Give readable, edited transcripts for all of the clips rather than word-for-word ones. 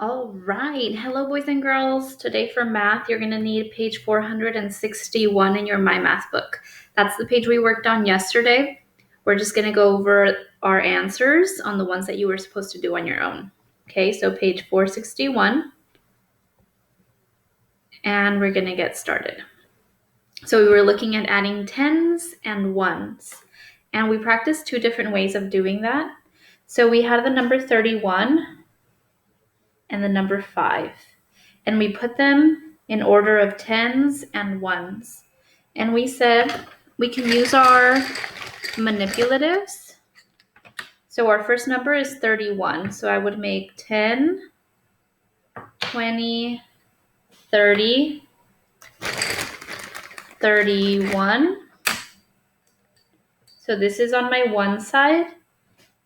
All right. Hello, boys and girls. Today for math, you're going to need page 461 in your My Math book. That's the page we worked on yesterday. We're just going to go over our answers on the ones that you were supposed to do on your own. Okay, so page 461, and we're going to get started. So we were looking at adding tens and ones, and we practiced two different ways of doing that. So we had the number 31 and the number 5. And we put them in order of tens and ones. And we said we can use our manipulatives. So our first number is 31. So I would make 10, 20, 30, 31. So this is on my 1 side,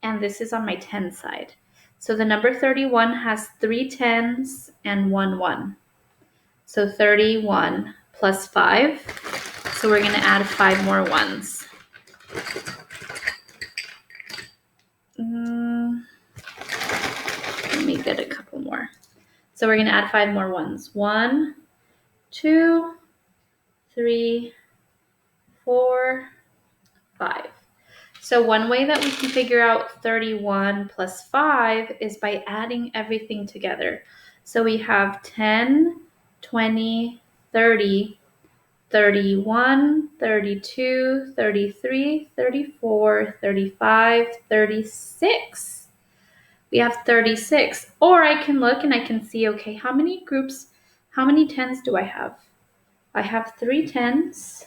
and this is on my 10 side. So the number 31 has 3 tens and 1 1. So 31 plus 5. So we're going to add 5 more ones. Let me get a couple more. So we're going to add 5 more ones. 1, 2, 3, 4, 5. So one way that we can figure out 31 plus 5 is by adding everything together. So we have 10, 20, 30, 31, 32, 33, 34, 35, 36. We have 36. Or I can look and I can see, okay, how many tens do I have? I have 3 tens.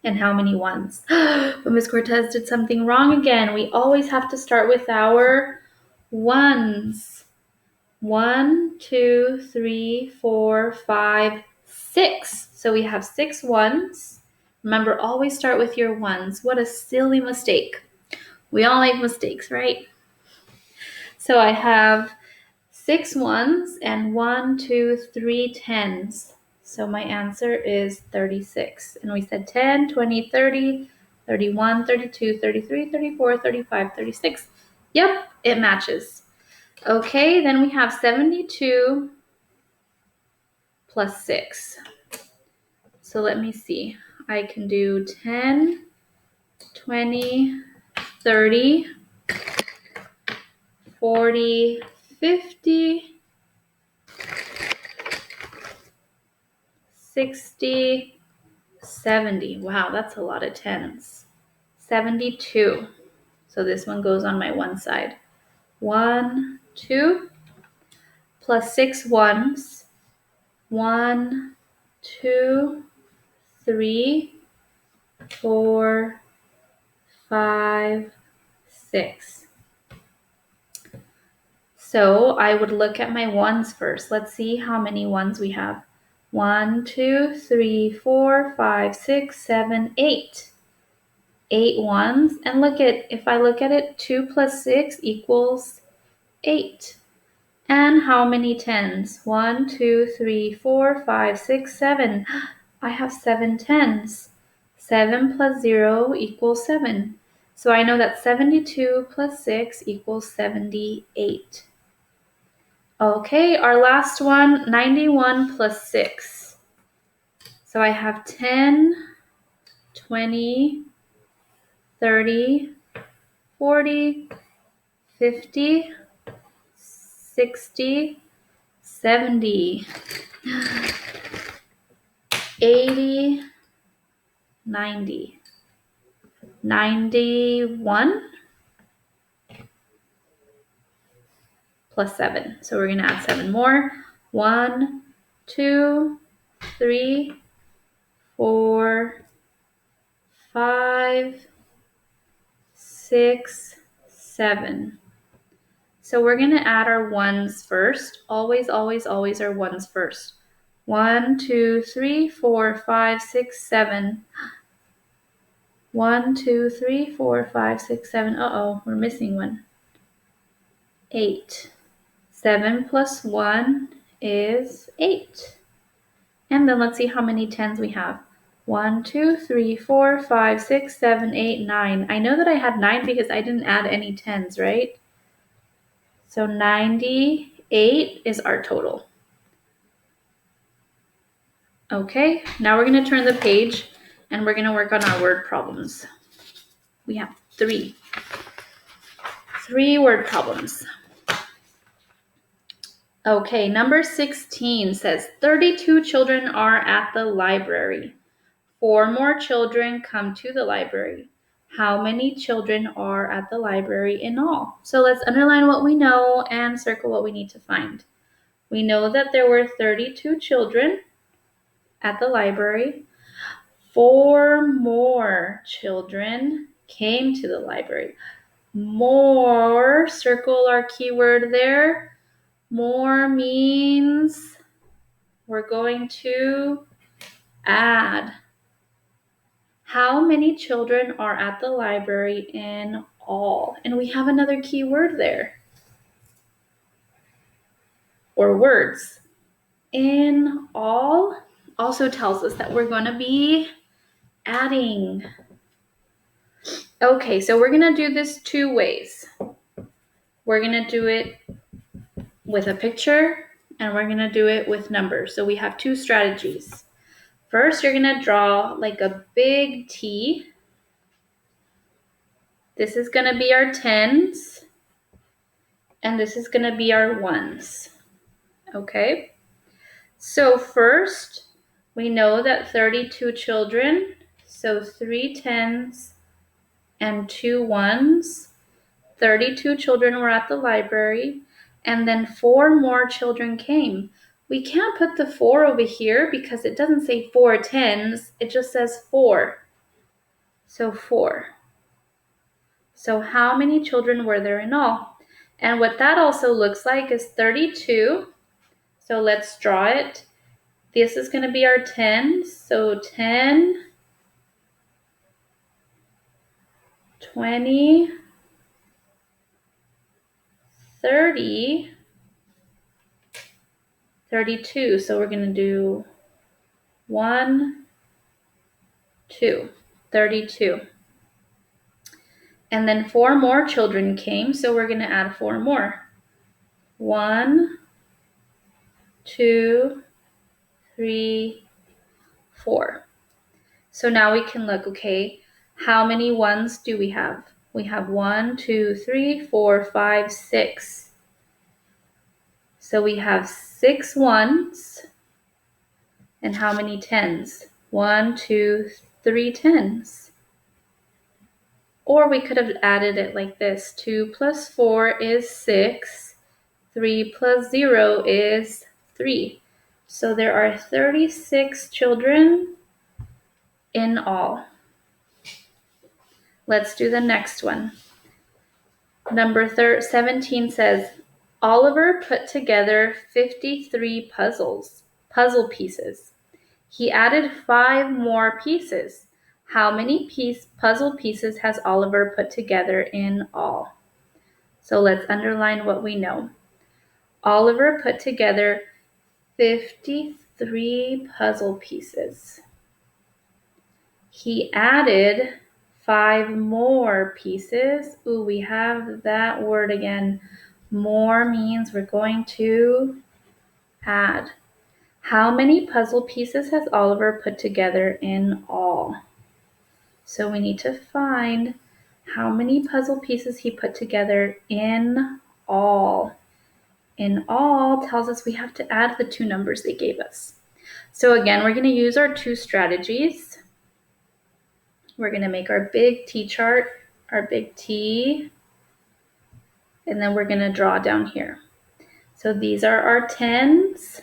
And how many ones? But Miss Cortez did something wrong again. We always have to start with our ones. 1, 2, 3, 4, 5, 6. So we have 6 ones. Remember, always start with your ones. What a silly mistake. We all make mistakes, right? So I have 6 ones and 1, 2, 3 tens. So my answer is 36. And we said 10, 20, 30, 31, 32, 33, 34, 35, 36. Yep, it matches. Okay, then we have 72 plus 6. So let me see. I can do 10, 20, 30, 40, 50, 60, 70. Wow, that's a lot of tens. 72. So this one goes on my one side. 1, 2, plus 6 ones. 1, 2, 3, 4, 5, 6. So I would look at my ones first. Let's see how many ones we have. 1, 2, 3, 4, 5, 6, 7, 8. 8 ones. And if I look at it, 2 plus 6 equals 8. And how many tens? 1, 2, 3, 4, 5, 6, 7. I have 7 tens. 7 plus 0 equals 7. So I know that 72 plus 6 equals 78. Okay, our last one, 91 plus 6. So I have 10, 20, 30, 40, 50, 60, 70, 80, 90, 91 plus 7. So we're going to add 7 more. 1, 2, 3, 4, 5, 6, 7. So we're going to add our ones first. Always, always, always our ones first. 1, 2, 3, 4, 5, 6, 7. 1, 2, 3, 4, 5, 6, 7. Uh-oh, we're missing one. 8. 7 plus 1 is 8. And then let's see how many tens we have. 1, 2, 3, 4, 5, 6, 7, 8, 9. I know that I had 9 because I didn't add any tens, right? So 98 8 is our total. Okay, now we're going to turn the page and we're going to work on our word problems. We have 3 word problems. Okay, number 16 says 32 children are at the library. 4 more children come to the library. How many children are at the library in all? So let's underline what we know and circle what we need to find. We know that there were 32 children at the library. 4 more children came to the library. More, circle our keyword there. More means we're going to add. How many children are at the library in all? And we have another key word there, or words. In all also tells us that we're going to be adding. Okay, so we're going to do this 2 ways. We're going to do it with a picture and we're going to do it with numbers. So we have 2 strategies. First, you're going to draw like a big T. This is going to be our tens, and this is going to be our ones. Okay? So first, we know that 32 children, so 3 tens and 2 ones. 32 children were at the library, and then 4 more children came. We can't put the 4 over here because it doesn't say 4 tens, it just says 4. So 4. So how many children were there in all? And what that also looks like is 32. So let's draw it. This is going to be our 10s. So 10, 20, 30, 32. So we're going to do 1, 2, 32. And then 4 more children came, so we're going to add 4 more. 1, 2, 3, 4. So now we can look, okay, how many ones do we have? We have 1, 2, 3, 4, 5, 6. So we have 6 ones. And how many tens? 1, 2, 3 tens. Or we could have added it like this. 2 plus 4 is 6. 3 plus 0 is 3. So there are 36 children in all. Let's do the next one. Number 17 says, Oliver put together 53 puzzle pieces. He added 5 more pieces. How many puzzle pieces has Oliver put together in all? So let's underline what we know. Oliver put together 53 puzzle pieces. He added 5 more pieces. Ooh, we have that word again. More means we're going to add. How many puzzle pieces has Oliver put together in all? So we need to find how many puzzle pieces he put together in all. In all tells us we have to add the 2 numbers they gave us. So again, we're going to use our 2 strategies. We're going to make our big T chart, our big T, and then we're going to draw down here. So these are our tens,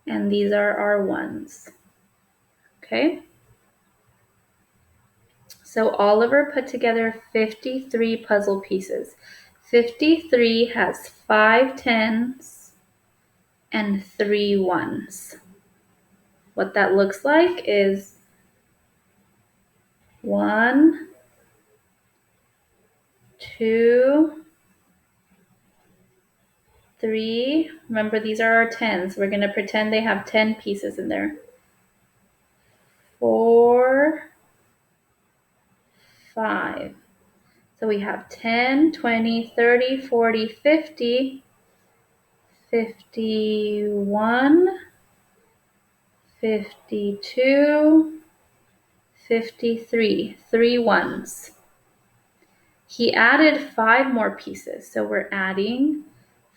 and these are our ones. Okay? So Oliver put together 53 puzzle pieces. 53 has 5 tens and 3 ones. What that looks like is 1, 2, 3. Remember, these are our tens. We're going to pretend they have 10 pieces in there. 4, 5. So we have 10, 20, 30, 40, 50. 51, 52, 53. 3 ones. He added 5 more pieces, so we're adding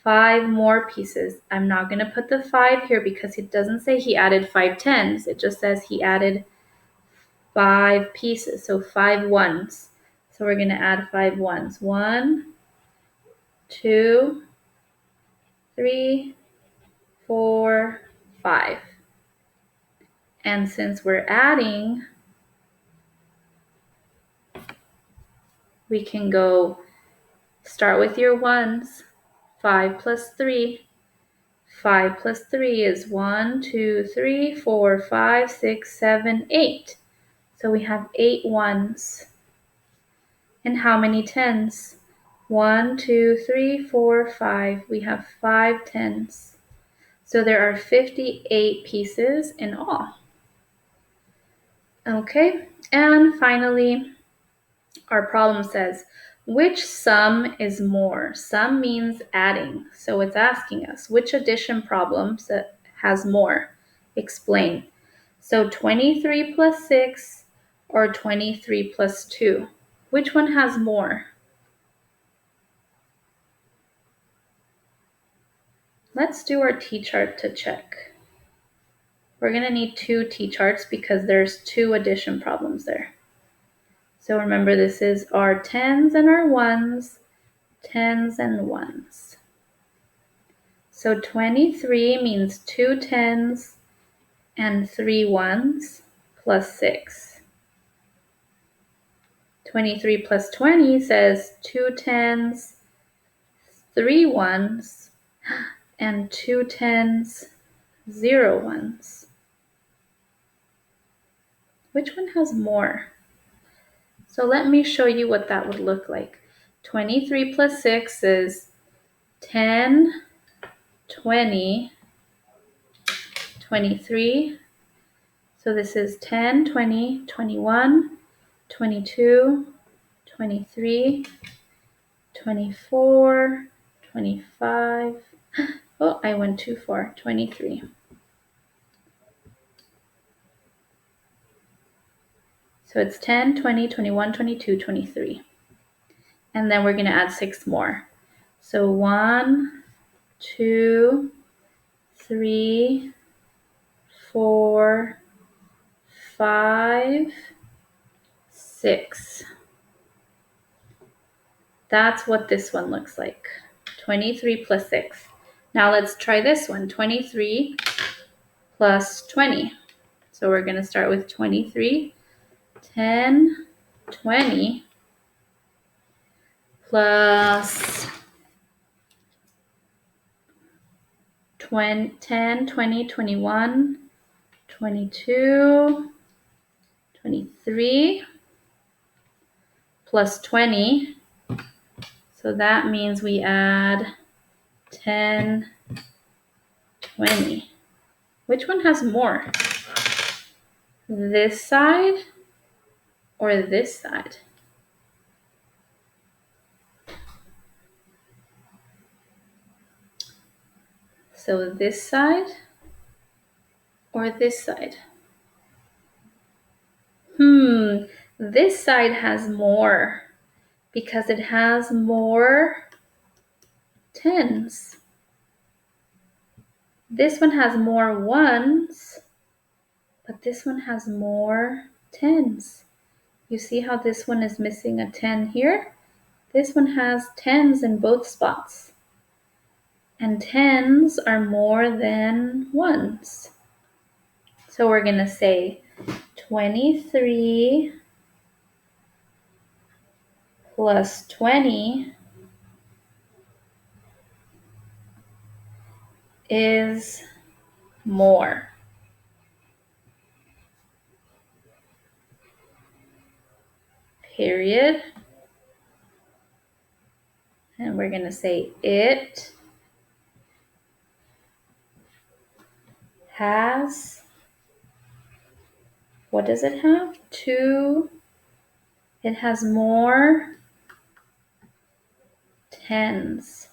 5 more pieces. I'm not going to put the 5 here because it doesn't say he added 5 tens. It just says he added 5 pieces, so 5 ones. So we're going to add 5 ones. 1, 2, 3, 4, 5. And since we're adding, we can go start with your ones. 5 plus 3. 5 plus 3 is 1, 2, 3, 4, 5, 6, 7, 8. So we have 8 ones. And how many tens? 1, 2, 3, 4, 5. We have 5 tens. So there are 58 pieces in all. Okay, and finally, our problem says, which sum is more? Sum means adding. So it's asking us, which addition problem has more? Explain. So 23 plus 6 or 23 plus 2? Which one has more? Let's do our t-chart to check. We're going to need 2 t-charts because there's 2 addition problems there. So remember, this is our tens and our ones, tens and ones. So 23 means 2 tens and 3 ones plus 6. 23 plus 20 says 2 tens, 3 ones, and 2 tens, 0 ones. Which one has more? So let me show you what that would look like. 23 plus 6 is 10, 20, 23. So this is 10, 20, 21, 22, 23, 24, 25. Oh, I went too far. 23. So it's 10, 20, 21, 22, 23. And then we're going to add 6 more. So 1, 2, 3, 4, 5, 6. That's what this one looks like. 23 plus 6. Now let's try this one. 23 plus 20. So we're going to start with 23. 10, 20 plus 10, 20, 21, 22, 23 plus 20. So that means we add 10, 20. Which one has more? This side or this side? So this side or this side? This side has more because it has more tens. This one has more ones, but this one has more tens. You see how this one is missing a 10 here? This one has tens in both spots. And tens are more than ones. So we're going to say 23 plus 20 is more. Period. And we're going to say it has, what does it have? 2. It has more tens.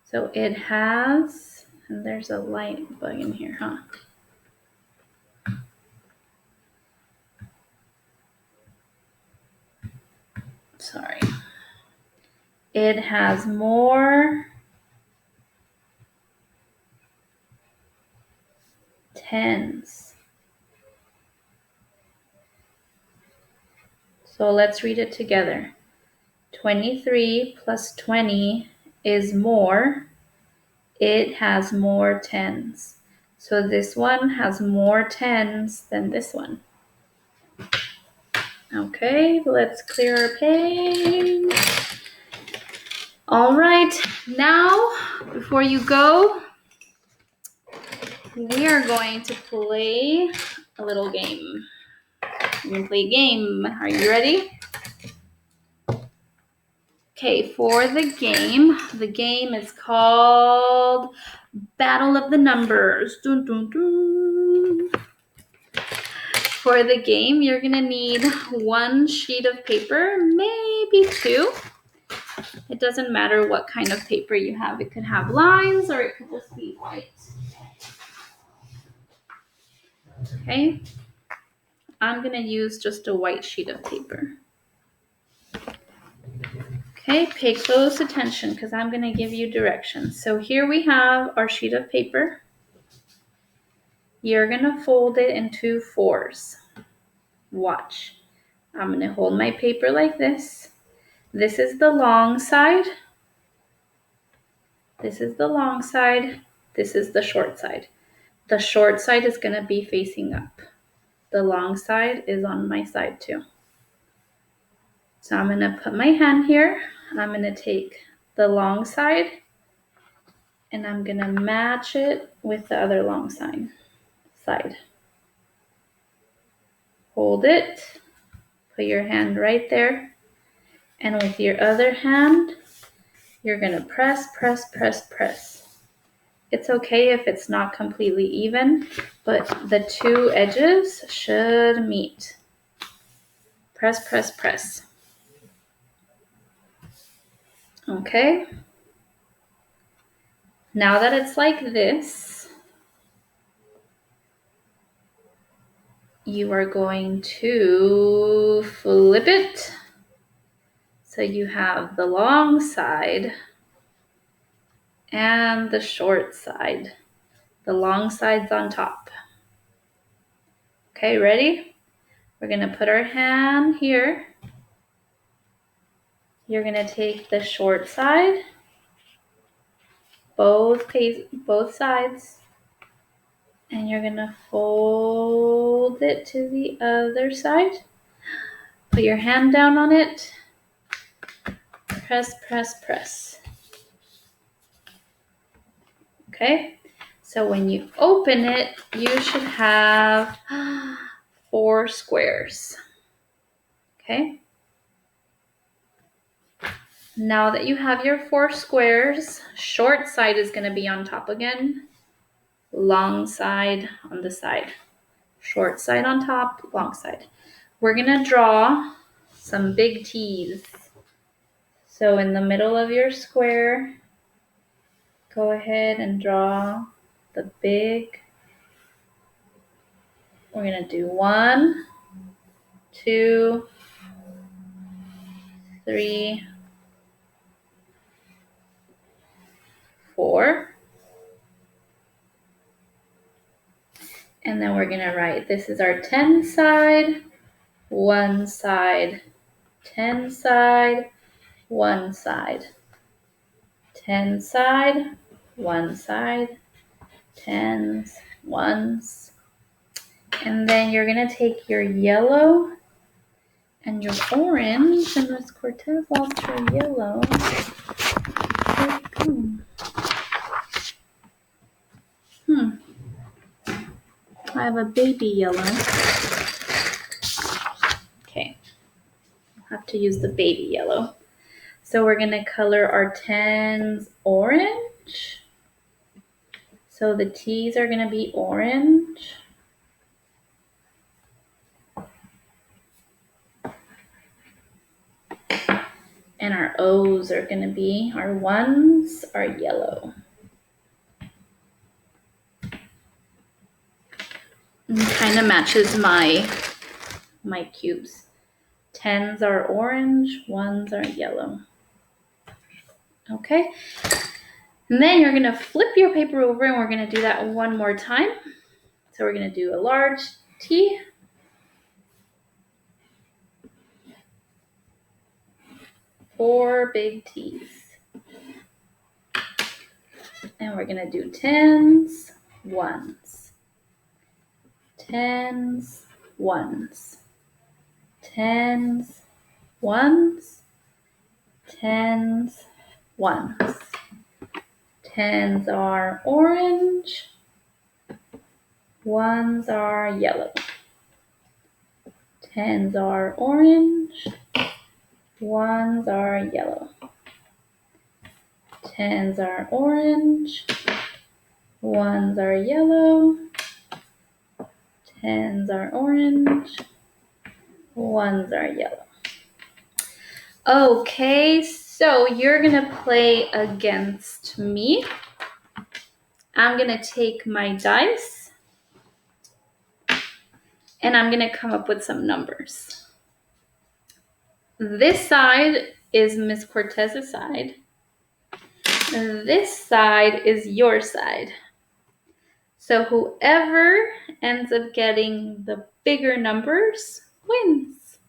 So it has, and there's a light bug in here, huh? Sorry. It has more tens. So let's read it together. 23 plus 20 is more. It has more tens. So this one has more tens than this one. Okay, let's clear our page. All right, now before you go, we are going to play a little game. We're going to play a game. Are you ready? Okay, for the game is called Battle of the Numbers. Dun, dun, dun. For the game, you're gonna need one sheet of paper, maybe two. It doesn't matter what kind of paper you have. It could have lines or it could just be white. Okay, I'm gonna use just a white sheet of paper. Okay, pay close attention because I'm gonna give you directions. So here we have our sheet of paper. You're gonna fold it into fours. Watch. I'm gonna hold my paper like this. This is the long side. This is the long side. This is the short side. The short side is gonna be facing up. The long side is on my side too. So I'm gonna put my hand here. I'm gonna take the long side and I'm gonna match it with the other long side. Hold it, put your hand right there, and with your other hand, you're gonna press, press, press, press. It's okay if it's not completely even, but the two edges should meet. Press, press, press. Okay. Now that it's like this, you are going to flip it. So you have the long side and the short side. The long side's on top. Okay, ready? We're gonna put our hand here. You're gonna take the short side, both sides, and you're gonna fold it to the other side. Put your hand down on it. Press, press, press. Okay, so when you open it, you should have 4 squares. Okay, now that you have your 4 squares, short side is going to be on top again, long side on the side. Short side on top, long side. We're going to draw some big T's. So in the middle of your square, go ahead and draw the big. We're going to do 1, 2, 3, 4. And then we're going to write, this is our 10 side, 1 side, 10 side, 1 side, 10 side, 1 side, 10s, 1s. And then you're going to take your yellow and your orange, and Miss Cortez lost her yellow. Where'd it go? I have a baby yellow. Okay, I'll have to use the baby yellow. So we're going to color our 10s orange. So the T's are going to be orange. And our O's are going to be, our ones are yellow. And kind of matches my cubes. 10s are orange, ones are yellow. Okay. And then you're going to flip your paper over and we're going to do that one more time. So we're going to do a large T. Four big T's. And we're going to do 10s, 1s. 10s, 1s. 10s, 1s. 10s, 1s. 10s are orange. 1s are yellow. 10s are orange. 1s are yellow. 10s are orange. 1s are yellow. 10s are orange. 1s are yellow. Okay, so you're gonna play against me. I'm gonna take my dice and I'm gonna come up with some numbers. This side is Miss Cortez's side. This side is your side. So whoever ends up getting the bigger numbers wins.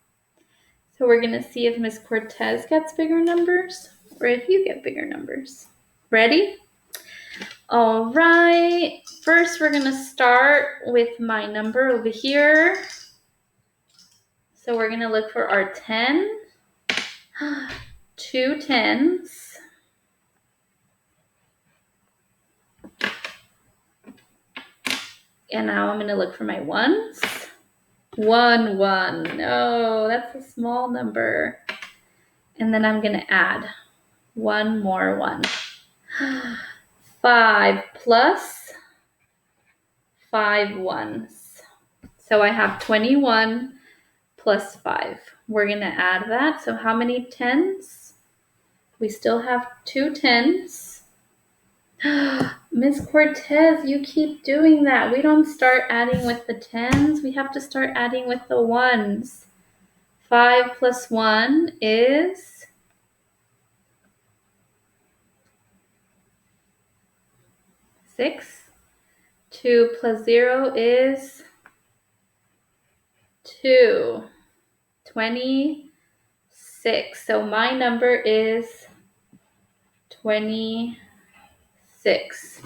So we're going to see if Miss Cortez gets bigger numbers or if you get bigger numbers. Ready? All right. First, we're going to start with my number over here. So we're going to look for our 10. 2 10s. And now I'm going to look for my 1s. 1 1. No, that's a small number. And then I'm going to add one more 1. 5 plus 5 1s. So I have 21 plus 5. We're going to add that. So how many 10s? We still have 2 10s. Miss Cortez, you keep doing that. We don't start adding with the 10s. We have to start adding with the 1s. 5 plus 1 is 6. 2 plus 0 is 2. 26. So my number is 26.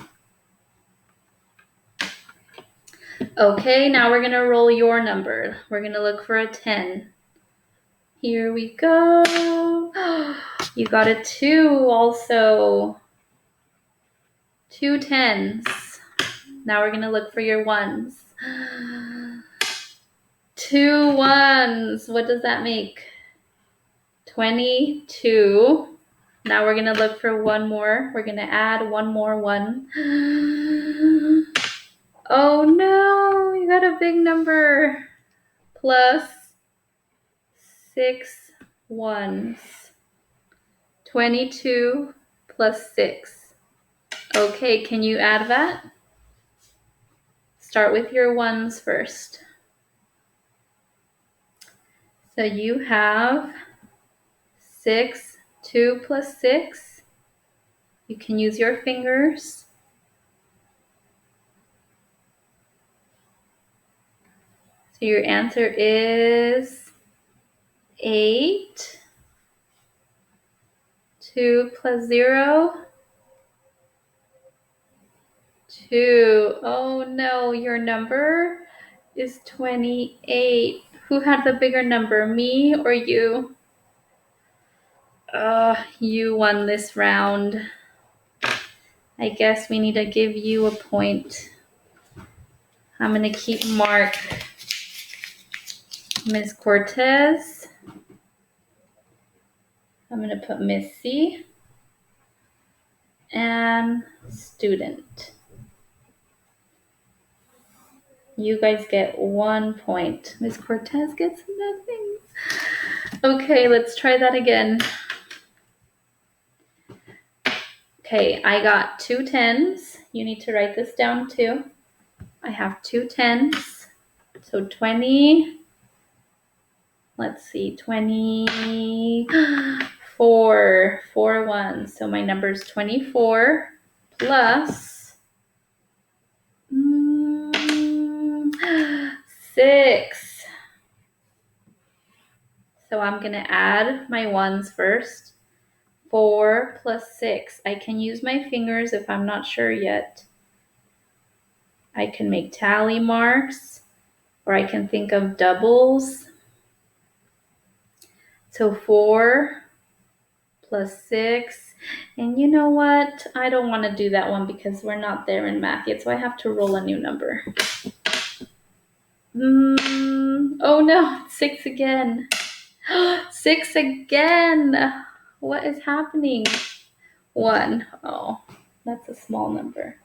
Okay, now we're going to roll your number. We're going to look for a 10. Here we go. You got a 2 also. 2 10s. Now we're going to look for your 1s. 2 1s. What does that make? 22. Now we're going to look for one more. We're going to add one more 1. Oh no, you got a big number. Plus 6 1s. 22 plus 6. Okay, can you add that? Start with your 1s first. So you have 6, 2 plus 6. You can use your fingers. So your answer is 8. 2 plus 0. 2. Oh no, your number is 28. Who had the bigger number, me or you? You won this round. I guess we need to give you a point. I'm going to keep mark Miss Cortez. I'm going to put Miss C and student. You guys get 1 point. Miss Cortez gets nothing. Okay, let's try that again. Okay, I got 2 10s. You need to write this down too. I have 2 10s. So 20, let's see, 24, 4 ones. So my number is 24 plus 6. So I'm going to add my ones first. 4 plus 6. I can use my fingers if I'm not sure yet. I can make tally marks, or I can think of doubles. So 4 plus 6. And you know what? I don't want to do that one because we're not there in math yet, so I have to roll a new number. Oh no, 6 again. 6 again. What is happening? 1. Oh, that's a small number.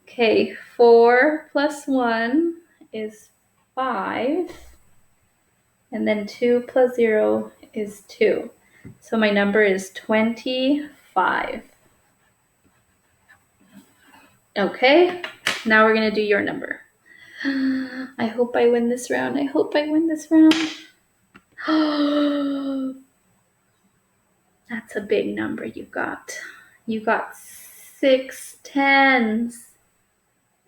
Okay, 4 plus 1 is 5. And then 2 plus 0 is 2. So my number is 25. Okay, now we're going to do your number. I hope I win this round. I hope I win this round. That's a big number you got. You got 6 10s.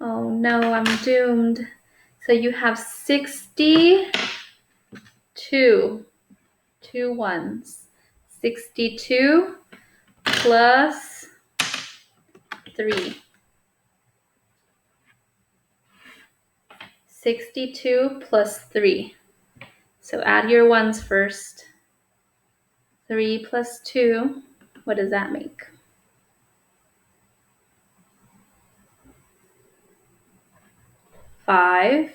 Oh no, I'm doomed. So you have 62. 2 ones. 62 plus 3. 62 plus 3. So add your ones first. 3 plus 2. What does that make? 5.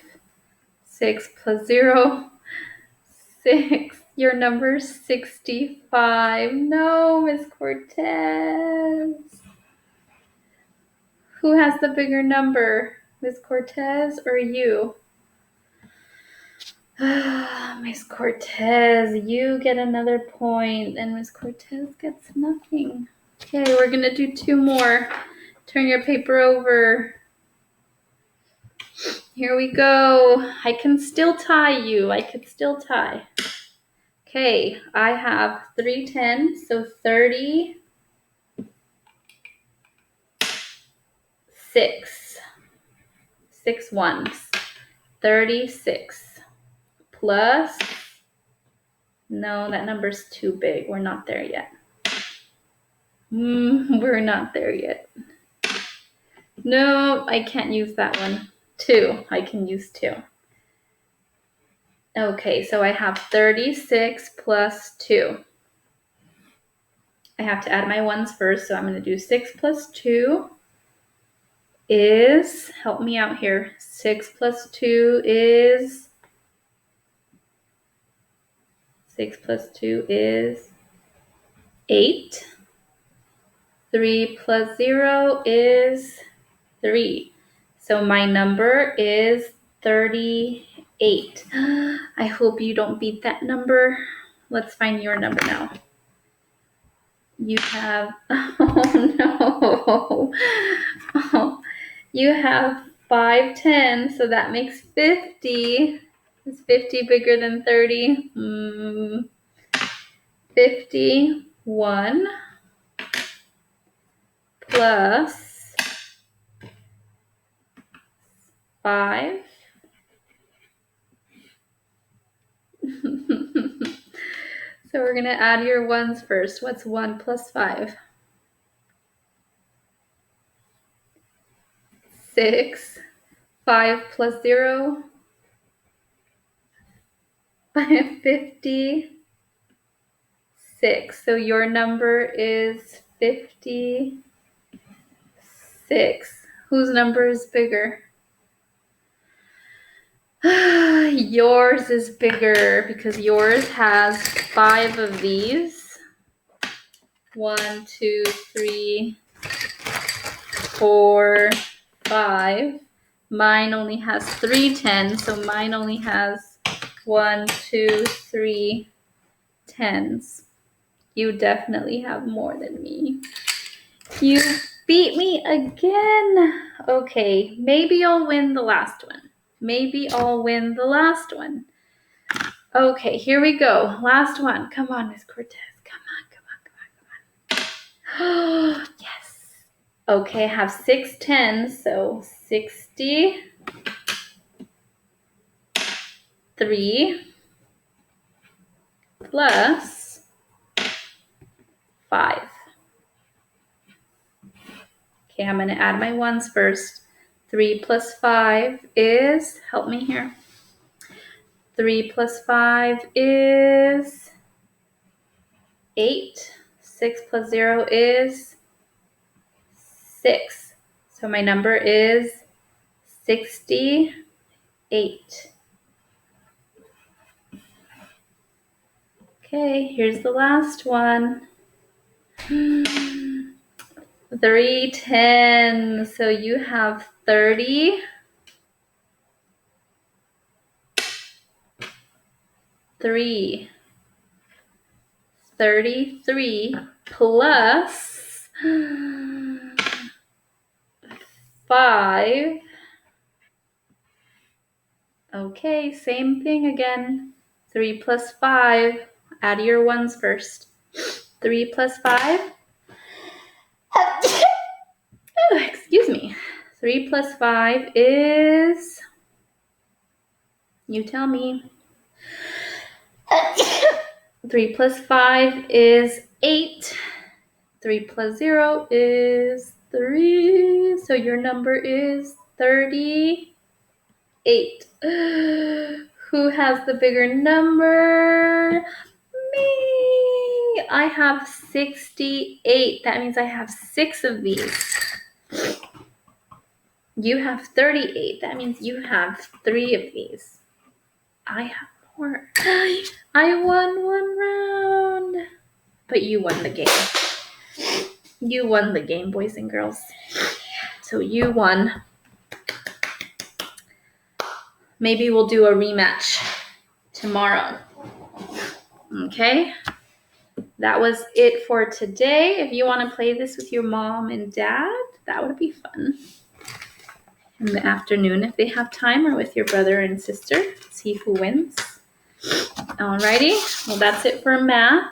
6 plus 0. 6. Your number's 65. No, Miss Cortez. Who has the bigger number? Miss Cortez or you? Miss Cortez, you get another point, and Miss Cortez gets nothing. Okay, we're gonna do 2 more. Turn your paper over. Here we go. I can still tie you. I could still tie. Okay, I have 3 10s, so 36. 6 ones. 36 plus, no, that number's too big. We're not there yet. We're not there yet. No, I can't use that one. 2. I can use 2. Okay, so I have 36 plus 2. I have to add my ones first, so I'm going to do 6 plus 2 is, help me out here, 6 plus 2 is, 6 plus 2 is 8. 3 plus 0 is 3. So my number is 38. I hope you don't beat that number. Let's find your number now. You have, oh no. Oh, you have 5 10s, so that makes 50. Is 50 bigger than 30? 51 plus 5. So we're going to add your ones first. What's 1 plus 5? 6. 5 plus 0? 56. So your number is 56. Whose number is bigger? Yours is bigger because yours has 5 of these. 1, 2, 3, 4, 5. Mine only has 3 10s, so mine only has 1, 2, 3 10s. You definitely have more than me. You beat me again. Okay, maybe I'll win the last one. Maybe I'll win the last one. Okay, here we go. Last one. Come on, Miss Cortez. Come on. Yes. Okay, I have 6 tens, so 63 plus 5. Okay, I'm going to add my ones first. 3 plus 5 is, help me here. 3 plus 5 is 8. 6 plus 0 is 6. So my number is 68. Okay, here's the last one. 3 tens. So you have 30. 33 plus 5. Okay, same thing again. 3 plus 5. Add your ones first. 3 plus 5. Oh, excuse me. 3 plus 5 is... You tell me. 3 plus 5 is 8. 3 plus 0 is 3. So your number is 38. Who has the bigger number? Me. I have 68. That means I have 6 of these. You have 38. That means you have 3 of these. I have more. I won one round. But you won the game. You won the game, boys and girls. So you won. Maybe we'll do a rematch tomorrow. Okay? That was it for today. If you want to play this with your mom and dad, that would be fun. In the afternoon, if they have time, or with your brother and sister. See who wins. Alrighty. Well, that's it for math.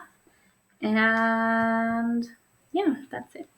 And yeah, that's it.